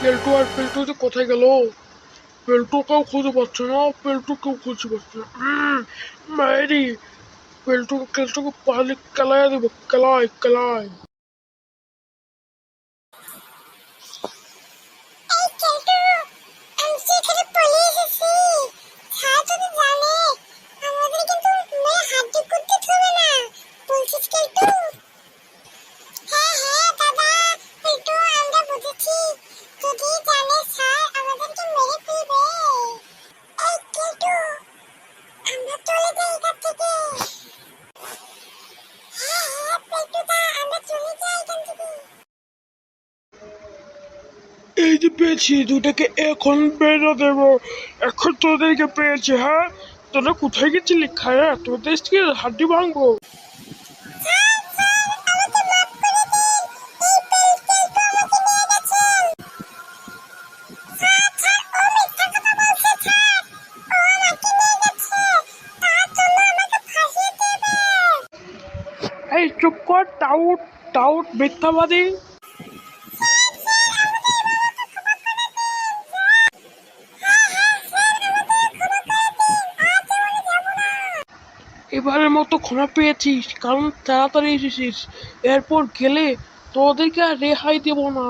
পেল্টু আর পেল্টু যে কোথায় গেল? পেল্টুকেও খুঁজে পাচ্ছে না, পেল্টুকেও খুঁজে পাচ্ছে না। মায়েরি, পেল্টুকে পালে কেলায় দেবো, কেলায় কেলায়। এই যে পেয়েছি দুটাকে, এখন বেরো দেবো। এখন তোদেরকে পেয়েছি। হ্যাঁ, তোরা কোথায় গেছিলি খায়া? তোদের হাড্ডি ভাঙবো। এই চুপ কর, টাউট টাউট মিথ্যাবাদী। এবারের মতো ক্ষমা পেয়েছিস, কারণ তাড়াতাড়ি এসেছিস। এরপর গেলে তোদেরকে আর রেহাই দেব না।